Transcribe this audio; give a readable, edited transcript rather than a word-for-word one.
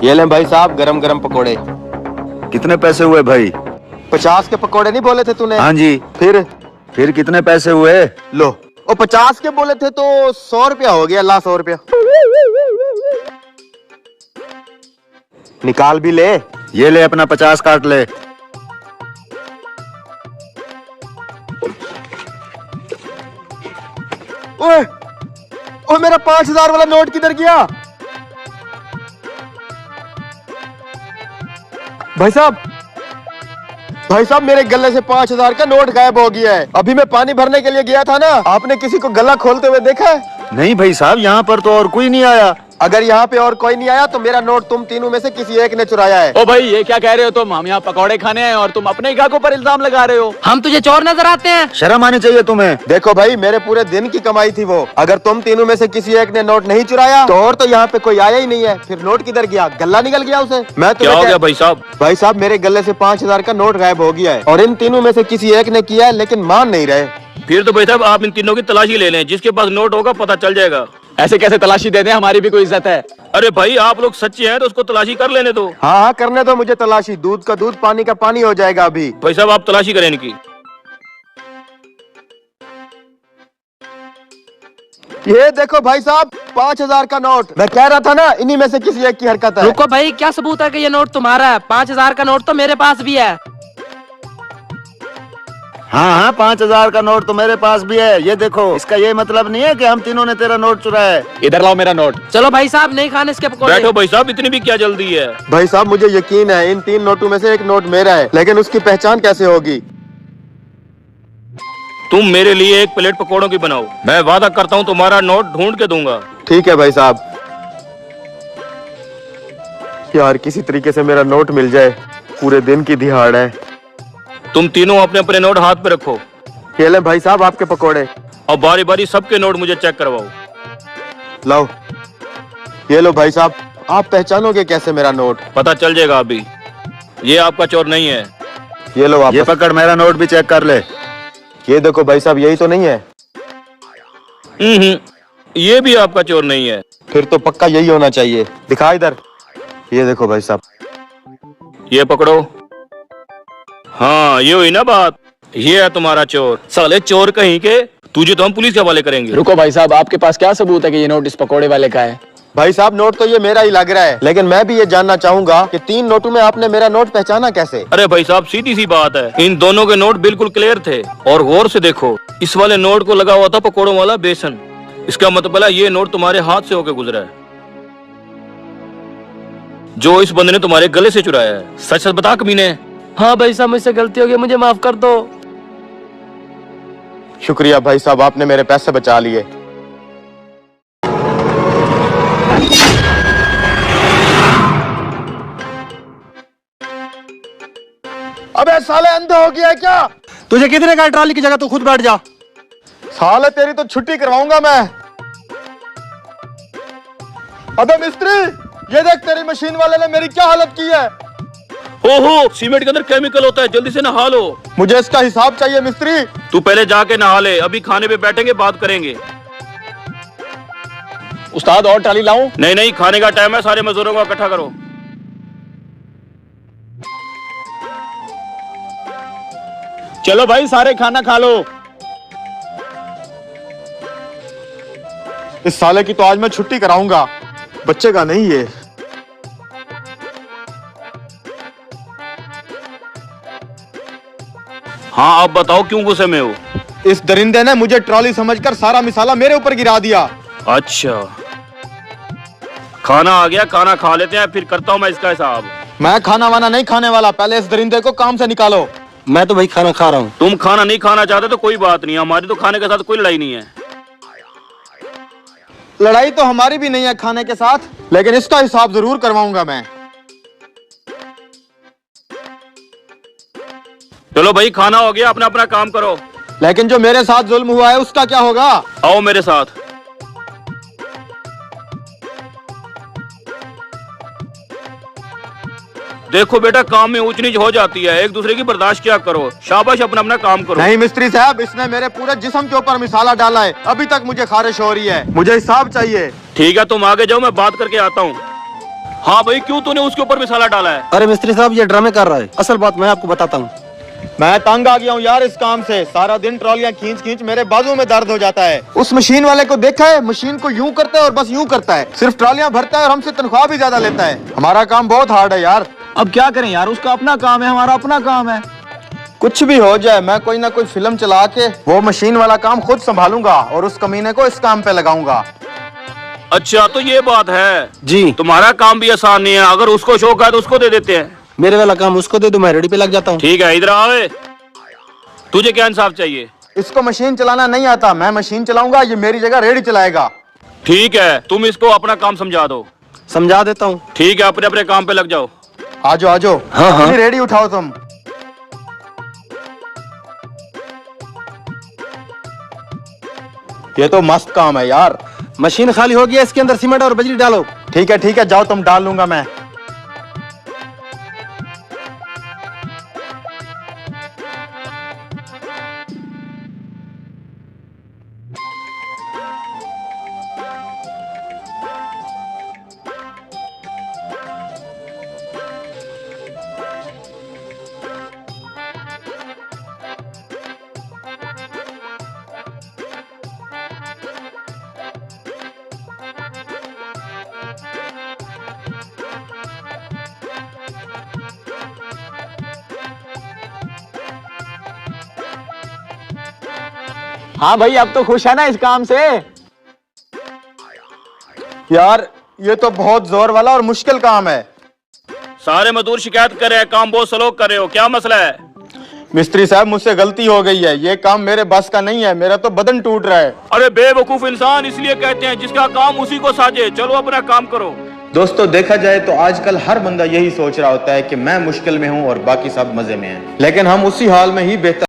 ये लें भाई साहब गरम गरम पकोड़े। कितने पैसे हुए भाई? 50 के पकोड़े नहीं बोले थे तूने? हाँ जी। फिर कितने पैसे हुए? लो, वो 50 के बोले थे तो 100 रुपया हो गया। ला 100 रुपया निकाल भी ले। ये ले अपना 50 काट ले। ओए, ओ मेरा 5000 वाला नोट किधर गया? भाई साहब मेरे गले से 5000 का नोट गायब हो गया है। अभी मैं पानी भरने के लिए गया था ना, आपने किसी को गला खोलते हुए देखा है? नहीं भाई साहब, यहाँ पर तो और कोई नहीं आया। अगर यहाँ पे और कोई नहीं आया तो मेरा नोट तुम तीनों में से किसी एक ने चुराया है। ओ भाई, ये क्या कह रहे हो तुम? हम यहाँ पकौड़े खाने आए और तुम अपने ही ग्राहकों पर इल्जाम लगा रहे हो। हम तुझे चोर नजर आते हैं? शर्म आनी चाहिए तुम्हें। देखो भाई, मेरे पूरे दिन की कमाई थी वो। अगर तुम तीनों में से किसी एक ने नोट नहीं चुराया तो और तो यहाँ पे कोई आया ही नहीं है। फिर नोट किधर गया? गला निकल गया उसे। मैं क्या हो गया भाई साहब? भाई साहब मेरे गले से 5000 का नोट गायब हो गया है और इन तीनों में से किसी एक ने किया है, लेकिन मान नहीं रहे। फिर तो भाई साहब आप इन तीनों की तलाशी ले लें, जिसके पास नोट होगा पता चल जाएगा। ऐसे कैसे तलाशी दे दें? हमारी भी कोई इज्जत है। अरे भाई, आप लोग सच्चे हैं तो उसको तलाशी कर लेने दो। हाँ हाँ, करने दो मुझे तलाशी। दूध का दूध, पानी का पानी हो जाएगा अभी। भाई साहब आप तलाशी करें इनकी। ये देखो भाई साहब, 5000 का नोट। मैं कह रहा था ना, इन्हीं में से किसी एक की हरकत है। रुको भाई, क्या सबूत है कि ये नोट तुम्हारा है? 5000 का नोट तो मेरे पास भी है। हाँ, 5000 का नोट तो मेरे पास भी है। ये देखो, इसका ये मतलब नहीं है कि हम तीनों ने तेरा नोट चुराया है। इधर लाओ मेरा नोट। चलो भाई साहब, नहीं खाने इसके पकौड़े। बैठो भाई साहब, इतनी भी क्या जल्दी है? भाई साहब मुझे यकीन है इन 3 नोटों में से एक नोट मेरा है, लेकिन उसकी पहचान कैसे होगी? तुम मेरे लिए एक प्लेट पकौड़ों की बनाओ, मैं वादा करता हूँ तुम्हारा नोट ढूंढ के दूंगा। ठीक है भाई साहब। यार किसी तरीके से मेरा नोट मिल जाए, पूरे दिन की दिहाड़ है। तुम तीनों अपने अपने नोट हाथ पे रखो। ये ले भाई साहब आपके पकोड़े। और बारी बारी सबके नोट मुझे चेक करवाओ। लाओ, ये लो भाई साहब। आप पहचानोगे कैसे मेरा नोट? पता चल जाएगा अभी। ये आपका चोर नहीं है। ये लो ये वापस। पकड़, मेरा नोट भी चेक कर ले। ये देखो भाई साहब, यही तो नहीं है? ये भी आपका चोर नहीं है। फिर तो पक्का यही होना चाहिए। दिखा इधर। ये देखो भाई साहब। ये पकड़ो। हाँ, ये हुई ना बात। ये है तुम्हारा चोर। साले चोर कहीं के, तुझे तो हम पुलिस के हवाले करेंगे। रुको भाई साहब, आपके पास क्या सबूत है कि ये नोट इस पकौड़े वाले का है? भाई साहब नोट तो ये मेरा ही लग रहा है, लेकिन मैं भी ये जानना चाहूंगा कि 3 नोटों में आपने मेरा नोट पहचाना कैसे? अरे भाई साहब, सीधी सी बात है, इन दोनों के नोट बिल्कुल क्लियर थे। और गौर से देखो, इस वाले नोट को लगा हुआ था पकौड़ों वाला बेसन। इसका मतलब है ये नोट तुम्हारे हाथ से होकर गुजरा है, जो इस बंदे ने तुम्हारे गले से चुराया है। सच सच बता कमीने। हाँ भाई साहब, मुझसे गलती हो गई, मुझे माफ कर दो। शुक्रिया भाई साहब, आपने मेरे पैसे बचा लिए। अबे साले अंधे हो गया है क्या? तुझे कितने का? ट्रॉली की जगह तू खुद बैठ जा। साले तेरी तो छुट्टी करवाऊंगा मैं। अबे मिस्त्री, ये देख तेरी मशीन वाले ने मेरी क्या हालत की है। ओहो, सीमेंट के अंदर केमिकल होता है, जल्दी से नहा लो। मुझे इसका हिसाब चाहिए मिस्त्री। तू पहले जाके नहा ले, अभी खाने पे बैठेंगे, बात करेंगे। उस्ताद और ट्राली लाऊं? नहीं नहीं, खाने का टाइम है, सारे मजदूरों को इकट्ठा करो। चलो भाई, सारे खाना खा लो। इस साले की तो आज मैं छुट्टी कराऊंगा, बच्चे का नहीं ये। हाँ, अब बताओ क्यों गुस्से में हो? इस दरिंदे ने मुझे ट्रॉली समझकर सारा मिसाला मेरे ऊपर गिरा दिया। अच्छा, खाना आ गया, खाना खा लेते हैं, फिर करता हूँ मैं इसका हिसाब। मैं खाना वाना नहीं खाने वाला, पहले इस दरिंदे को काम से निकालो। मैं तो भाई खाना खा रहा हूँ। तुम खाना नहीं खाना चाहते तो कोई बात नहीं, हमारी तो खाने के साथ कोई लड़ाई नहीं है। लड़ाई तो हमारी भी नहीं है खाने के साथ, लेकिन इसका हिसाब जरूर करवाऊंगा मैं। चलो भाई, खाना हो गया, अपना अपना काम करो। लेकिन जो मेरे साथ जुल्म हुआ है उसका क्या होगा? आओ मेरे साथ। देखो बेटा, काम में ऊंच नीच हो जाती है, एक दूसरे की बर्दाश्त क्या करो। शाबाश, अपना अपना काम करो। नहीं मिस्त्री साहब, इसने मेरे पूरे जिस्म के ऊपर मिसाला डाला है, अभी तक मुझे खारिश हो रही है। मुझे हिसाब चाहिए। ठीक है, तुम आगे जाओ, मैं बात करके आता हूँ। हाँ भाई, क्यों तूने उसके ऊपर मिसाला डाला है? अरे मिस्त्री साहब ये ड्रामे कर रहा है, असल बात मैं आपको बताता हूँ। मैं तंग आ गया हूँ यार इस काम से। सारा दिन ट्रॉलियां खींच खींच मेरे बाजू में दर्द हो जाता है। उस मशीन वाले को देखा है, मशीन को यूं करता है और बस यूं करता है, सिर्फ ट्रॉलियां भरता है और हमसे तनख्वाह भी ज्यादा लेता है। हमारा काम बहुत हार्ड है यार। अब क्या करें यार, उसका अपना काम है, हमारा अपना काम है। कुछ भी हो जाए, मैं कोई ना कोई फिल्म चला के वो मशीन वाला काम खुद संभालूंगा और उस कमीने को इस काम पे लगाऊंगा। अच्छा, तो ये बात है जी, तुम्हारा काम भी आसान नहीं है। अगर उसको शौक है तो उसको दे देते हैं। मेरे वाला काम उसको दे दो, मैं रेडी पे लग जाता हूँ। ठीक है, इधर आवे। तुझे क्या इंसाफ चाहिए? इसको मशीन चलाना नहीं आता, मैं मशीन चलाऊंगा, ये मेरी जगह रेडी चलाएगा। ठीक है, तुम इसको अपना काम समझा दो। समझा देता हूँ। ठीक है, अपने अपने काम पे लग जाओ। आजो आजो। हाँ, हाँ। अपनी रेडी उठाओ तुम। ये तो मस्त काम है यार। मशीन खाली हो गया, इसके अंदर सीमेंट और बजरी डालो। ठीक है जाओ तुम, डाल लूंगा मैं। हाँ भाई, अब तो खुश है ना इस काम से? यार ये तो बहुत जोर वाला और मुश्किल काम है। सारे मजदूर शिकायत कर रहे हैं, काम बहुत स्लो कर रहे हो, क्या मसला है? मिस्त्री साहब, मुझसे गलती हो गई है, ये काम मेरे बस का नहीं है, मेरा तो बदन टूट रहा है। अरे बेवकूफ इंसान, इसलिए कहते हैं जिसका काम उसी को साजे। चलो अपना काम करो। दोस्तों देखा जाए तो आजकल हर बंदा यही सोच रहा होता है कि मैं मुश्किल में हूं और बाकी सब मजे में हैं, लेकिन हम उसी हाल में ही बेहतर